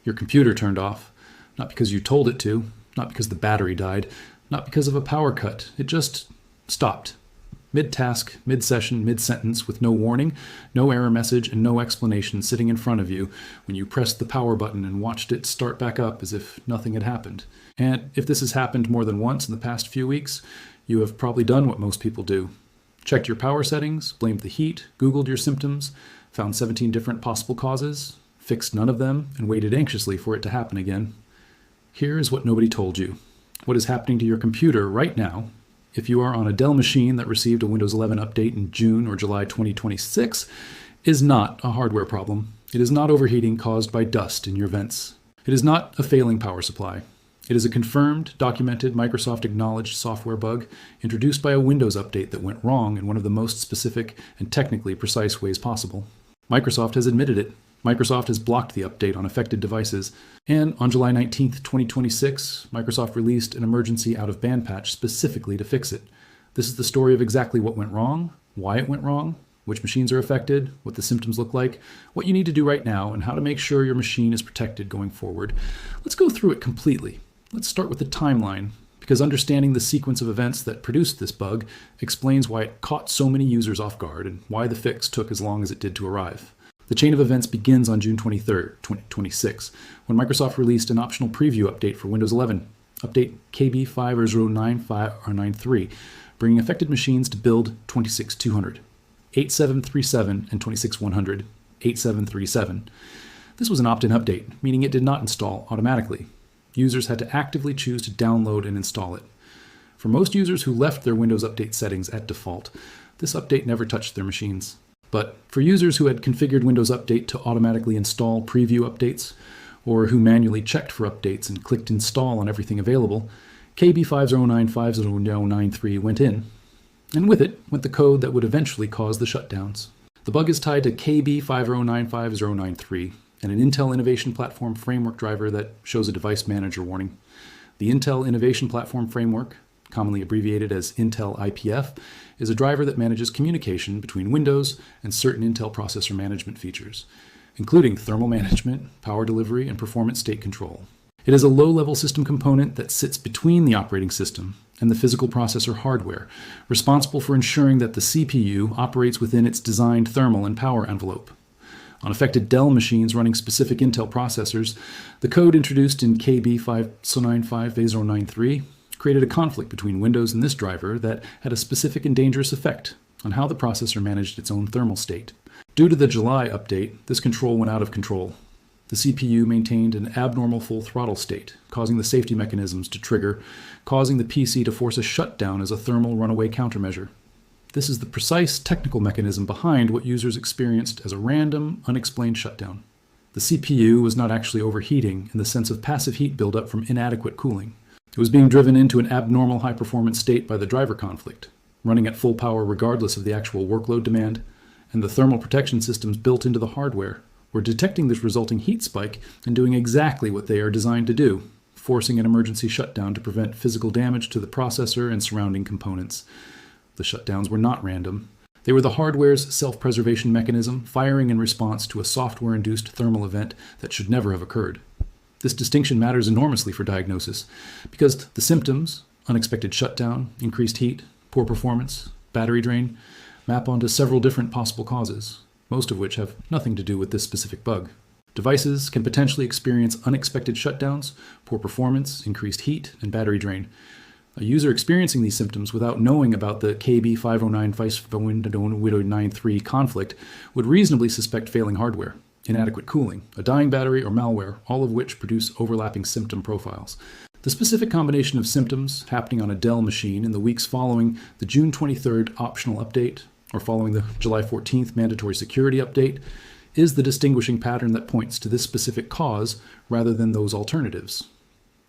Your computer turned off, not because you told it to, not because the battery died, not because of a power cut. It just stopped. Mid-task, mid-session, mid-sentence, with no warning, no error message, and no explanation sitting in front of you when you pressed the power button and watched it start back up as if nothing had happened. And if this has happened more than once in the past few weeks, you have probably done what most people do. Checked your power settings, blamed the heat, Googled your symptoms, found 17 different possible causes, fixed none of them, and waited anxiously for it to happen again. Here is what nobody told you. What is happening to your computer right now, if you are on a Dell machine that received a Windows 11 update in June or July 2026, is not a hardware problem. It is not overheating caused by dust in your vents. It is not a failing power supply. It is a confirmed, documented, Microsoft-acknowledged software bug introduced by a Windows update that went wrong in one of the most specific and technically precise ways possible. Microsoft has admitted it. Microsoft has blocked the update on affected devices, and on July 19, 2026, Microsoft released an emergency out-of-band patch specifically to fix it. This is the story of exactly what went wrong, why it went wrong, which machines are affected, what the symptoms look like, what you need to do right now, and how to make sure your machine is protected going forward. Let's go through it completely. Let's start with the timeline, because understanding the sequence of events that produced this bug explains why it caught so many users off guard and why the fix took as long as it did to arrive. The chain of events begins on June 23, 2026, when Microsoft released an optional preview update for Windows 11, update KB5095R93, bringing affected machines to build 26200, 8737, and 26100, 8737. This was an opt-in update, meaning it did not install automatically. Users had to actively choose to download and install it. For most users who left their Windows Update settings at default, this update never touched their machines. But for users who had configured Windows Update to automatically install preview updates, or who manually checked for updates and clicked install on everything available, KB50950093 went in. And with it went the code that would eventually cause the shutdowns. The bug is tied to KB50950093 and an Intel Innovation Platform Framework driver that shows a device manager warning. The Intel Innovation Platform Framework, commonly abbreviated as Intel IPF, is a driver that manages communication between Windows and certain Intel processor management features, including thermal management, power delivery, and performance state control. It is a low-level system component that sits between the operating system and the physical processor hardware, responsible for ensuring that the CPU operates within its designed thermal and power envelope. On affected Dell machines running specific Intel processors, the code introduced in KB5095A093 created a conflict between Windows and this driver that had a specific and dangerous effect on how the processor managed its own thermal state. Due to the July update, this control went out of control. The CPU maintained an abnormal full throttle state, causing the safety mechanisms to trigger, causing the PC to force a shutdown as a thermal runaway countermeasure. This is the precise technical mechanism behind what users experienced as a random, unexplained shutdown. The CPU was not actually overheating in the sense of passive heat buildup from inadequate cooling. It was being driven into an abnormal high-performance state by the driver conflict, running at full power regardless of the actual workload demand, and the thermal protection systems built into the hardware were detecting this resulting heat spike and doing exactly what they are designed to do, forcing an emergency shutdown to prevent physical damage to the processor and surrounding components. The shutdowns were not random. They were the hardware's self-preservation mechanism firing in response to a software-induced thermal event that should never have occurred. This distinction matters enormously for diagnosis because the symptoms, unexpected shutdown, increased heat, poor performance, battery drain, map onto several different possible causes, most of which have nothing to do with this specific bug. Devices can potentially experience unexpected shutdowns, poor performance, increased heat, and battery drain. A user experiencing these symptoms without knowing about the KB5095A093 conflict would reasonably suspect failing hardware, inadequate cooling, a dying battery, or malware, all of which produce overlapping symptom profiles. The specific combination of symptoms happening on a Dell machine in the weeks following the June 23rd optional update, or following the July 14th mandatory security update, is the distinguishing pattern that points to this specific cause rather than those alternatives.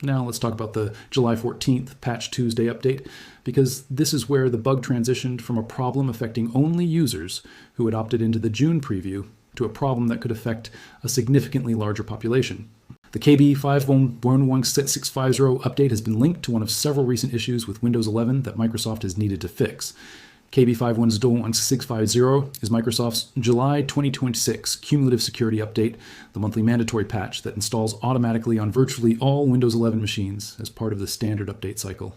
Now let's talk about the July 14th Patch Tuesday update, because this is where the bug transitioned from a problem affecting only users who had opted into the June preview to a problem that could affect a significantly larger population. The KB511650 update has been linked to one of several recent issues with Windows 11 that Microsoft has needed to fix. KB5101650 is Microsoft's July 2026 cumulative security update, the monthly mandatory patch that installs automatically on virtually all Windows 11 machines as part of the standard update cycle.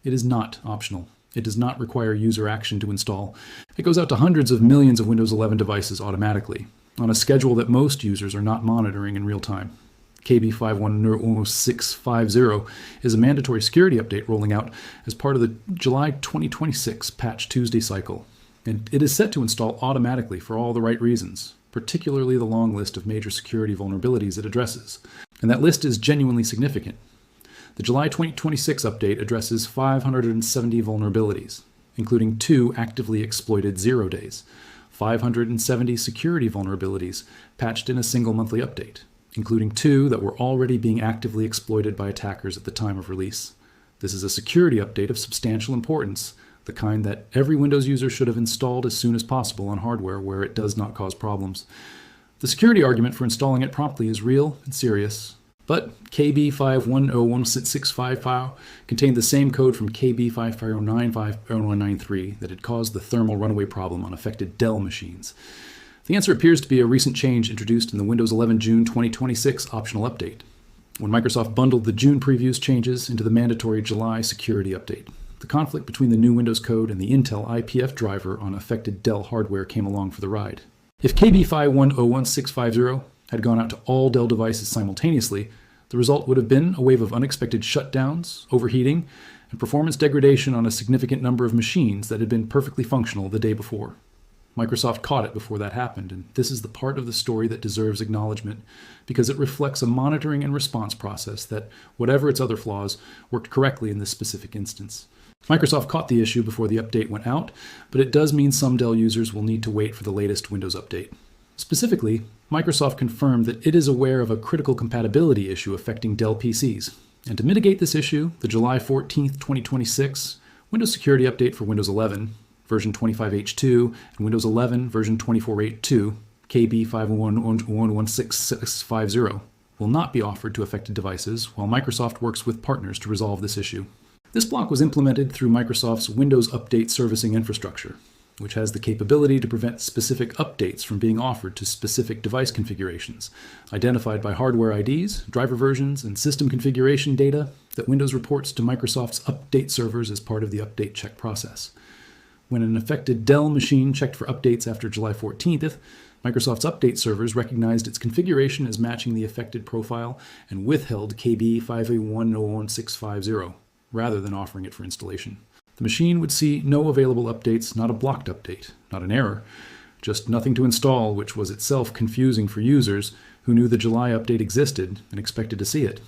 It is not optional. It does not require user action to install. It goes out to hundreds of millions of Windows 11 devices automatically, on a schedule that most users are not monitoring in real time. KB5101650 is a mandatory security update rolling out as part of the July 2026 Patch Tuesday cycle, and it is set to install automatically for all the right reasons, particularly the long list of major security vulnerabilities it addresses. And that list is genuinely significant. The July 2026 update addresses 570 vulnerabilities, including 2 actively exploited 0 days, 570 security vulnerabilities patched in a single monthly update, including 2 that were already being actively exploited by attackers at the time of release. This is a security update of substantial importance, the kind that every Windows user should have installed as soon as possible on hardware where it does not cause problems. The security argument for installing it promptly is real and serious, but KB5101650 contained the same code from KB550950193 that had caused the thermal runaway problem on affected Dell machines. The answer appears to be a recent change introduced in the Windows 11 June 2026 optional update, when Microsoft bundled the June previews changes into the mandatory July security update. The conflict between the new Windows code and the Intel IPF driver on affected Dell hardware came along for the ride. If KB5101650 had gone out to all Dell devices simultaneously, the result would have been a wave of unexpected shutdowns, overheating, and performance degradation on a significant number of machines that had been perfectly functional the day before. Microsoft caught it before that happened, and this is the part of the story that deserves acknowledgement because it reflects a monitoring and response process that, whatever its other flaws, worked correctly in this specific instance. Microsoft caught the issue before the update went out, but it does mean some Dell users will need to wait for the latest Windows update. Specifically, Microsoft confirmed that it is aware of a critical compatibility issue affecting Dell PCs, and to mitigate this issue, the July 14, 2026 Windows Security Update for Windows 11, version 25H2, and Windows 11 version 24.8.2, KB5111650, will not be offered to affected devices while Microsoft works with partners to resolve this issue. This block was implemented through Microsoft's Windows Update Servicing infrastructure, which has the capability to prevent specific updates from being offered to specific device configurations, identified by hardware IDs, driver versions, and system configuration data that Windows reports to Microsoft's update servers as part of the update check process. When an affected Dell machine checked for updates after July 14th, Microsoft's update servers recognized its configuration as matching the affected profile and withheld KB5A1011650, rather than offering it for installation. The machine would see no available updates, not a blocked update, not an error, just nothing to install, which was itself confusing for users who knew the July update existed and expected to see it.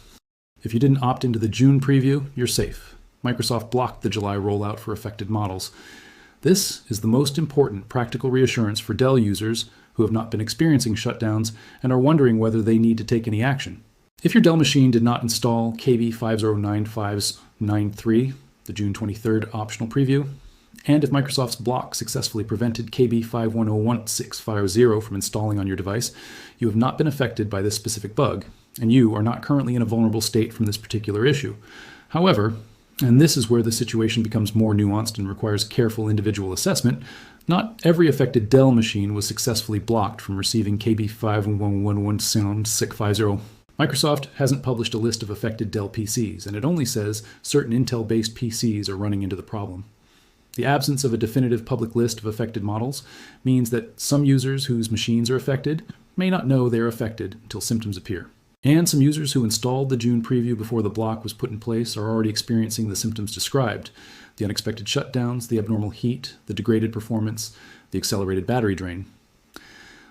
If you didn't opt into the June preview, you're safe. Microsoft blocked the July rollout for affected models. This is the most important practical reassurance for Dell users who have not been experiencing shutdowns and are wondering whether they need to take any action. If your Dell machine did not install KB509593, the June 23rd optional preview, and if Microsoft's block successfully prevented KB5101650 from installing on your device, you have not been affected by this specific bug, and you are not currently in a vulnerable state from this particular issue. However, and this is where the situation becomes more nuanced and requires careful individual assessment, not every affected Dell machine was successfully blocked from receiving KB5111650. Microsoft hasn't published a list of affected Dell PCs, and it only says certain Intel-based PCs are running into the problem. The absence of a definitive public list of affected models means that some users whose machines are affected may not know they're affected until symptoms appear. And some users who installed the June preview before the block was put in place are already experiencing the symptoms described: the unexpected shutdowns, the abnormal heat, the degraded performance, the accelerated battery drain.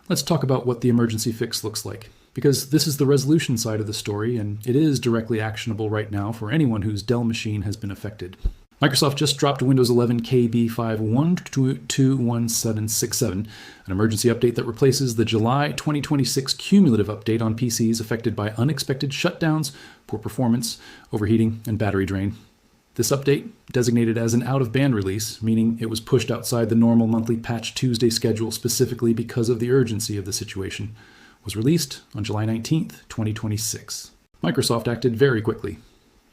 Let's talk about what the emergency fix looks like, because this is the resolution side of the story, and it is directly actionable right now for anyone whose Dell machine has been affected. Microsoft just dropped Windows 11 KB5121767, an emergency update that replaces the July 2026 cumulative update on PCs affected by unexpected shutdowns, poor performance, overheating, and battery drain. This update, designated as an out-of-band release, meaning it was pushed outside the normal monthly Patch Tuesday schedule specifically because of the urgency of the situation, was released on July 19th, 2026. Microsoft acted very quickly.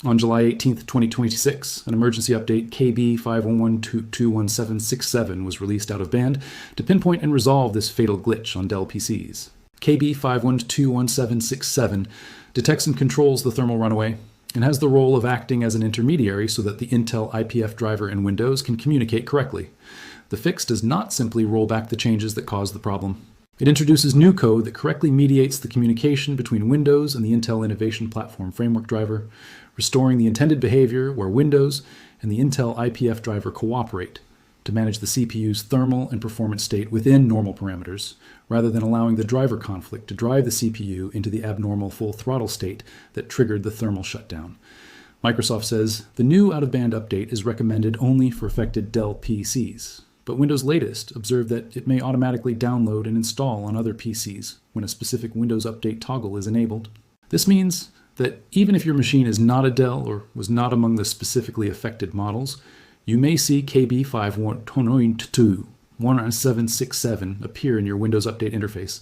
On July 18, 2026, an emergency update KB511221767 was released out of band to pinpoint and resolve this fatal glitch on Dell PCs. KB5121767 detects and controls the thermal runaway and has the role of acting as an intermediary so that the Intel IPF driver and Windows can communicate correctly. The fix does not simply roll back the changes that caused the problem. It introduces new code that correctly mediates the communication between Windows and the Intel Innovation Platform Framework driver, restoring the intended behavior where Windows and the Intel IPF driver cooperate to manage the CPU's thermal and performance state within normal parameters, rather than allowing the driver conflict to drive the CPU into the abnormal full throttle state that triggered the thermal shutdown. Microsoft says the new out-of-band update is recommended only for affected Dell PCs, but Windows Latest observed that it may automatically download and install on other PCs when a specific Windows Update toggle is enabled. This means that even if your machine is not a Dell or was not among the specifically affected models, you may see KB5121767 appear in your Windows Update interface.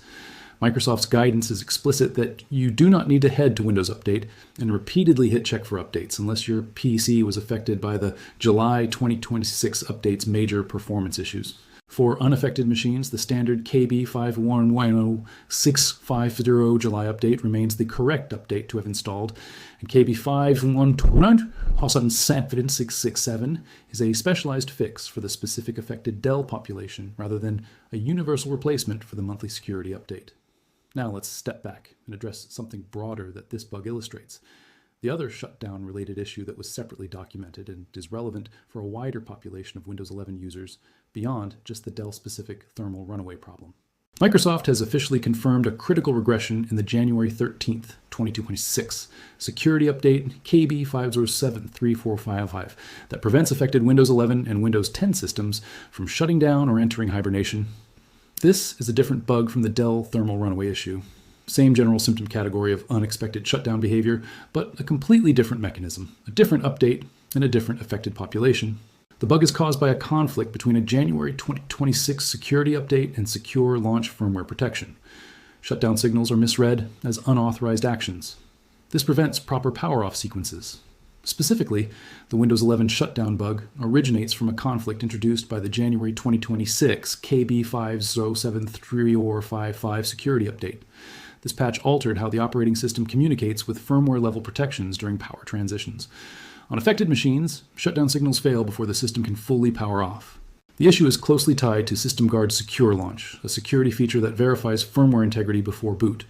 Microsoft's guidance is explicit that you do not need to head to Windows Update and repeatedly hit check for updates unless your PC was affected by the July 2026 update's major performance issues. For unaffected machines, the standard KB5110650 July update remains the correct update to have installed, and KB5121767 is a specialized fix for the specific affected Dell population rather than a universal replacement for the monthly security update. Now let's step back and address something broader that this bug illustrates. The other shutdown-related issue that was separately documented and is relevant for a wider population of Windows 11 users beyond just the Dell-specific thermal runaway problem. Microsoft has officially confirmed a critical regression in the January 13th, 2026 security update KB5073455 that prevents affected Windows 11 and Windows 10 systems from shutting down or entering hibernation. This is a different bug from the Dell thermal runaway issue. Same general symptom category of unexpected shutdown behavior, but a completely different mechanism, a different update, and a different affected population. The bug is caused by a conflict between a January 2026 security update and secure launch firmware protection. Shutdown signals are misread as unauthorized actions. This prevents proper power-off sequences. Specifically, the Windows 11 shutdown bug originates from a conflict introduced by the January 2026 KB5073455 security update. This patch altered how the operating system communicates with firmware-level protections during power transitions. On affected machines, shutdown signals fail before the system can fully power off. The issue is closely tied to SystemGuard's Secure Launch, a security feature that verifies firmware integrity before boot.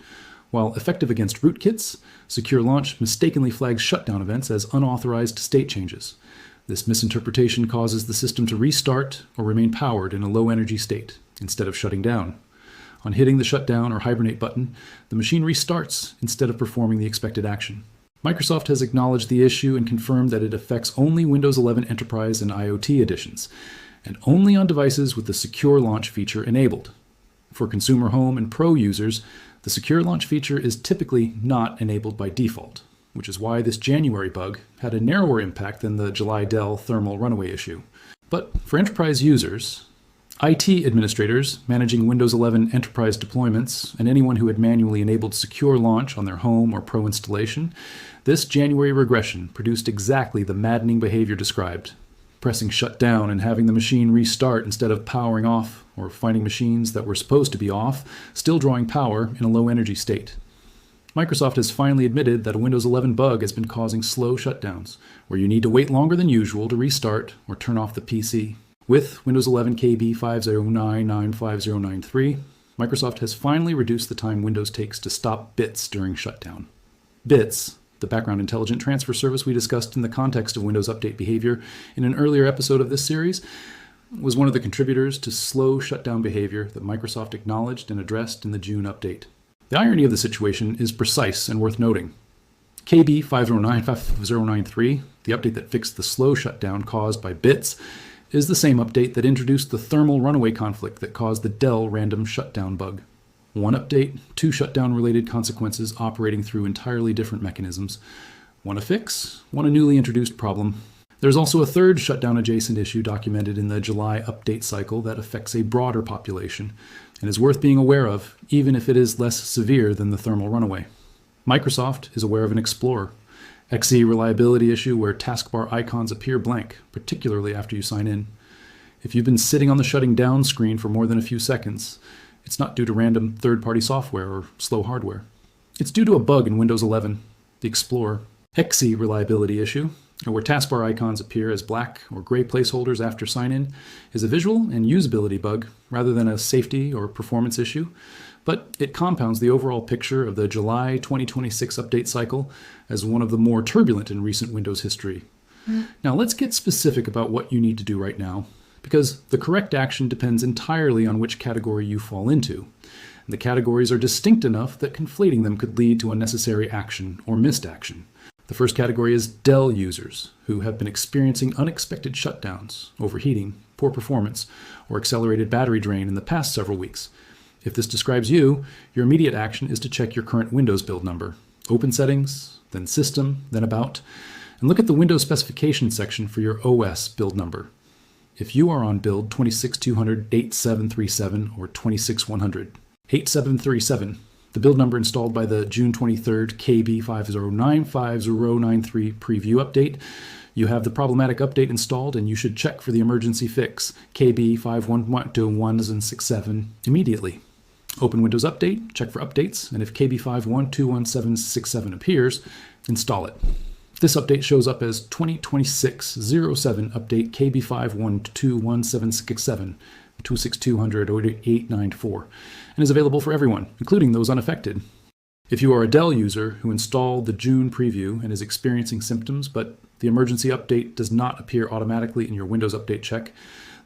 While effective against rootkits, Secure Launch mistakenly flags shutdown events as unauthorized state changes. This misinterpretation causes the system to restart or remain powered in a low-energy state, instead of shutting down. On hitting the shutdown or hibernate button, the machine restarts instead of performing the expected action. Microsoft has acknowledged the issue and confirmed that it affects only Windows 11 Enterprise and IoT editions, and only on devices with the Secure Launch feature enabled. For consumer home and pro users, the Secure Launch feature is typically not enabled by default, which is why this January bug had a narrower impact than the July Dell thermal runaway issue. But for enterprise users, IT administrators managing Windows 11 enterprise deployments, and anyone who had manually enabled Secure Launch on their home or pro installation, this January regression produced exactly the maddening behavior described. Pressing shut down and having the machine restart instead of powering off, or finding machines that were supposed to be off, still drawing power in a low energy state. Microsoft has finally admitted that a Windows 11 bug has been causing slow shutdowns, where you need to wait longer than usual to restart or turn off the PC. With Windows 11 KB509959093, Microsoft has finally reduced the time Windows takes to stop bits during shutdown. Bits, the background intelligent transfer service we discussed in the context of Windows Update behavior in an earlier episode of this series, was one of the contributors to slow shutdown behavior that Microsoft acknowledged and addressed in the June update. The irony of the situation is precise and worth noting. KB5095093, the update that fixed the slow shutdown caused by bits, is the same update that introduced the thermal runaway conflict that caused the Dell random shutdown bug. One update, two shutdown-related consequences operating through entirely different mechanisms. One a fix, one a newly introduced problem. There's also a third shutdown-adjacent issue documented in the July update cycle that affects a broader population and is worth being aware of, even if it is less severe than the thermal runaway. Microsoft is aware of an explorer, XE reliability issue where taskbar icons appear blank, particularly after you sign in. If you've been sitting on the shutting down screen for more than a few seconds, it's not due to random third-party software or slow hardware. It's due to a bug in Windows 11, the Explorer. XE reliability issue, where taskbar icons appear as black or gray placeholders after sign-in, is a visual and usability bug rather than a safety or performance issue, but it compounds the overall picture of the July 2026 update cycle as one of the more turbulent in recent Windows history. Now let's get specific about what you need to do right now, because the correct action depends entirely on which category you fall into. The categories are distinct enough that conflating them could lead to unnecessary action or missed action. The first category is Dell users who have been experiencing unexpected shutdowns, overheating, poor performance, or accelerated battery drain in the past several weeks. If this describes you, your immediate action is to check your current Windows build number. Open Settings, then System, then About, and look at the Windows specification section for your OS build number. If you are on build 26200 8737 or 26100, 8737, the build number installed by the June 23rd KB50955093 preview update, you have the problematic update installed and you should check for the emergency fix KB512167 immediately. Open Windows Update, check for updates, and if KB512167 appears, install it. This update shows up as 2026-07 update KB512167, 26200 or 894, and is available for everyone, including those unaffected. If you are a Dell user who installed the June preview and is experiencing symptoms, but the emergency update does not appear automatically in your Windows Update check,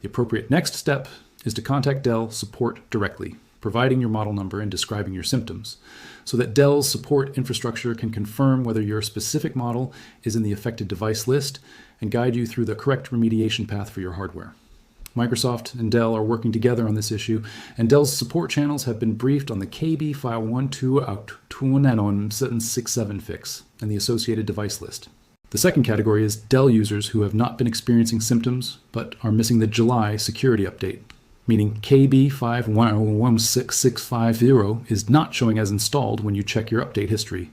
the appropriate next step is to contact Dell support directly, providing your model number and describing your symptoms, so that Dell's support infrastructure can confirm whether your specific model is in the affected device list and guide you through the correct remediation path for your hardware. Microsoft and Dell are working together on this issue, and Dell's support channels have been briefed on the KB512167 fix and the associated device list. The second category is Dell users who have not been experiencing symptoms but are missing the July security update, meaning KB511650 is not showing as installed when you check your update history.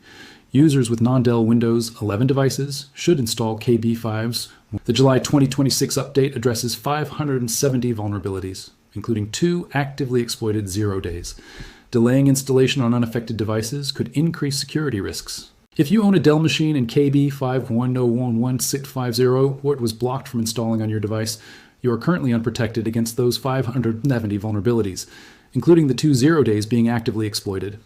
Users with non-Dell Windows 11 devices should install KB5's. The July 2026 update addresses 570 vulnerabilities, including 2 actively exploited 0 days. Delaying installation on unaffected devices could increase security risks. If you own a Dell machine and KB51011650 or it was blocked from installing on your device, you are currently unprotected against those 570 vulnerabilities, including the 2 0 days being actively exploited.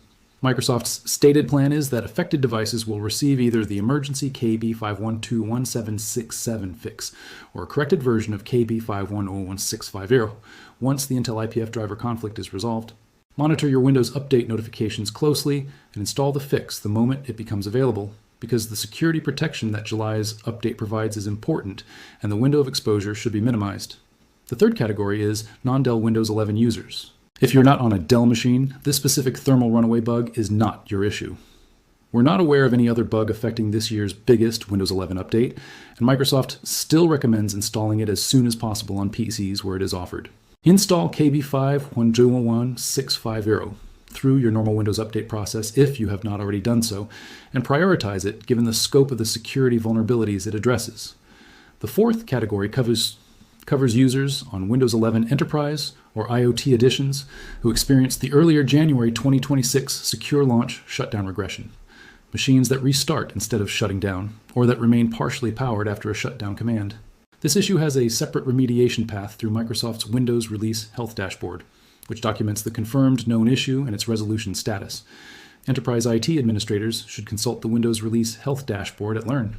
Microsoft's stated plan is that affected devices will receive either the emergency KB512167 fix or a corrected version of KB51011650 once the Intel IPF driver conflict is resolved. Monitor your Windows Update notifications closely and install the fix the moment it becomes available, because the security protection that July's update provides is important and the window of exposure should be minimized. The third category is non-Dell Windows 11 users. If you're not on a Dell machine, this specific thermal runaway bug is not your issue. We're not aware of any other bug affecting this year's biggest Windows 11 update, and Microsoft still recommends installing it as soon as possible on PCs where it is offered. Install KB51211650 through your normal Windows Update process if you have not already done so, and prioritize it given the scope of the security vulnerabilities it addresses. The fourth category covers users on Windows 11 Enterprise or IoT editions who experienced the earlier January 2026 secure launch shutdown regression, machines that restart instead of shutting down, or that remain partially powered after a shutdown command. This issue has a separate remediation path through Microsoft's Windows Release Health Dashboard, which documents the confirmed known issue and its resolution status. Enterprise IT administrators should consult the Windows Release Health Dashboard at Learn.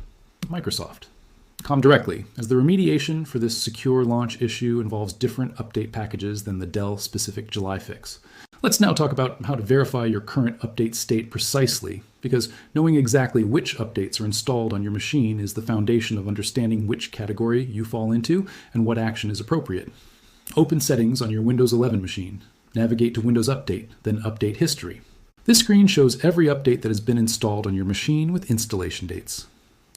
Microsoft. Directly, as the remediation for this secure launch issue involves different update packages than the Dell-specific July fix. Let's now talk about how to verify your current update state precisely, because knowing exactly which updates are installed on your machine is the foundation of understanding which category you fall into and what action is appropriate. Open Settings on your Windows 11 machine. Navigate to Windows Update, then Update History. This screen shows every update that has been installed on your machine with installation dates.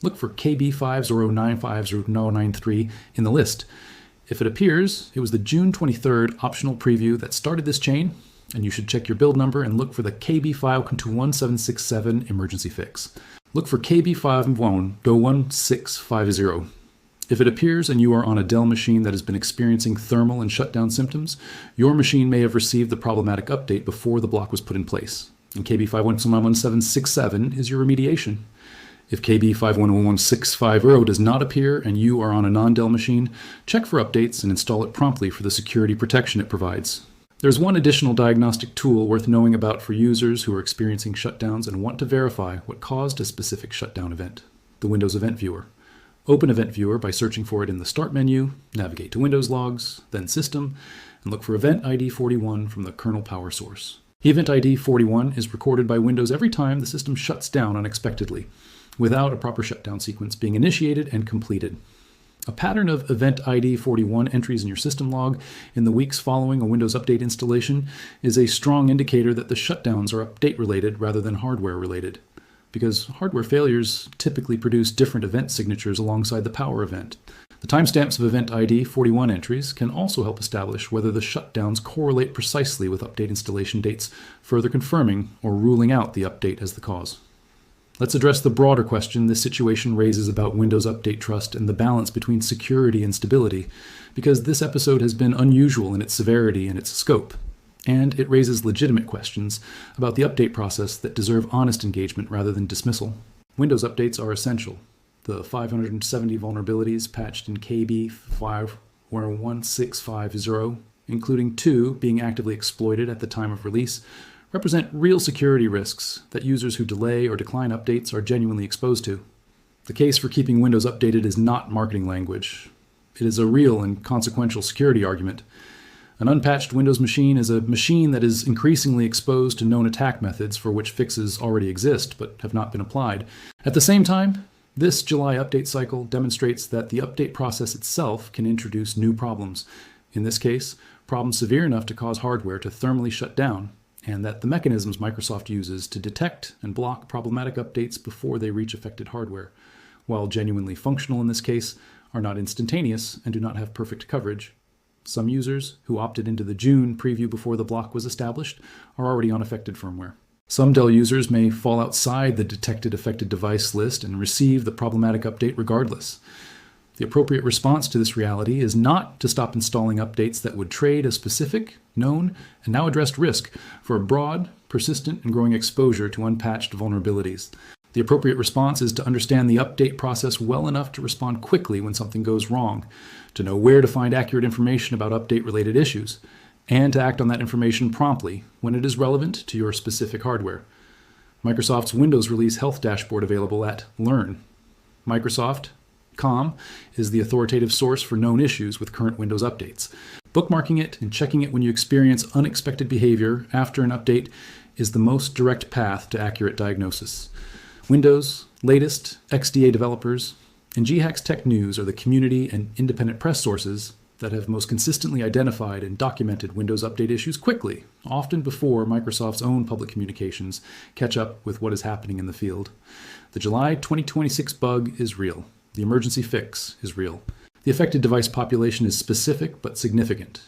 Look for KB50950093 in the list. If it appears, it was the June 23rd optional preview that started this chain, and you should check your build number and look for the KB511767 emergency fix. Look for KB51-1650. If it appears and you are on a Dell machine that has been experiencing thermal and shutdown symptoms, your machine may have received the problematic update before the block was put in place. And KB511767 is your remediation. If KB511650 does not appear and you are on a non-Dell machine, check for updates and install it promptly for the security protection it provides. There's one additional diagnostic tool worth knowing about for users who are experiencing shutdowns and want to verify what caused a specific shutdown event: the Windows Event Viewer. Open Event Viewer by searching for it in the Start menu, navigate to Windows Logs, then System, and look for Event ID 41 from the kernel power source. Event ID 41 is recorded by Windows every time the system shuts down unexpectedly, without a proper shutdown sequence being initiated and completed. A pattern of Event ID 41 entries in your system log in the weeks following a Windows Update installation is a strong indicator that the shutdowns are update-related rather than hardware-related, because hardware failures typically produce different event signatures alongside the power event. The timestamps of Event ID 41 entries can also help establish whether the shutdowns correlate precisely with update installation dates, further confirming or ruling out the update as the cause. Let's address the broader question this situation raises about Windows Update trust and the balance between security and stability, because this episode has been unusual in its severity and its scope, and it raises legitimate questions about the update process that deserve honest engagement rather than dismissal. Windows updates are essential. The 570 vulnerabilities patched in KB511650, including 2 being actively exploited at the time of release, represent real security risks that users who delay or decline updates are genuinely exposed to. The case for keeping Windows updated is not marketing language. It is a real and consequential security argument. An unpatched Windows machine is a machine that is increasingly exposed to known attack methods for which fixes already exist but have not been applied. At the same time, this July update cycle demonstrates that the update process itself can introduce new problems. In this case, problems severe enough to cause hardware to thermally shut down, and that the mechanisms Microsoft uses to detect and block problematic updates before they reach affected hardware, while genuinely functional in this case, are not instantaneous and do not have perfect coverage. Some users who opted into the June preview before the block was established are already on affected firmware. Some Dell users may fall outside the detected affected device list and receive the problematic update regardless. The appropriate response to this reality is not to stop installing updates that would trade a specific, known, and now addressed risk for a broad, persistent, and growing exposure to unpatched vulnerabilities. The appropriate response is to understand the update process well enough to respond quickly when something goes wrong, to know where to find accurate information about update-related issues, and to act on that information promptly when it is relevant to your specific hardware. Microsoft's Windows Release Health Dashboard available at Learn. Microsoft.com is the authoritative source for known issues with current Windows updates. Bookmarking it and checking it when you experience unexpected behavior after an update is the most direct path to accurate diagnosis. Windows, latest, XDA developers, and GHacks Tech News are the community and independent press sources that have most consistently identified and documented Windows Update issues quickly, often before Microsoft's own public communications catch up with what is happening in the field. The July 2026 bug is real. The emergency fix is real. The affected device population is specific but significant.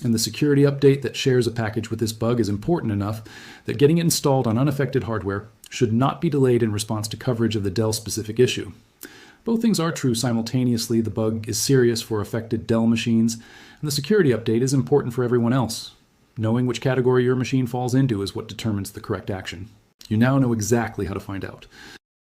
And the security update that shares a package with this bug is important enough that getting it installed on unaffected hardware should not be delayed in response to coverage of the Dell-specific issue. Both things are true simultaneously. The bug is serious for affected Dell machines, and the security update is important for everyone else. Knowing which category your machine falls into is what determines the correct action. You now know exactly how to find out.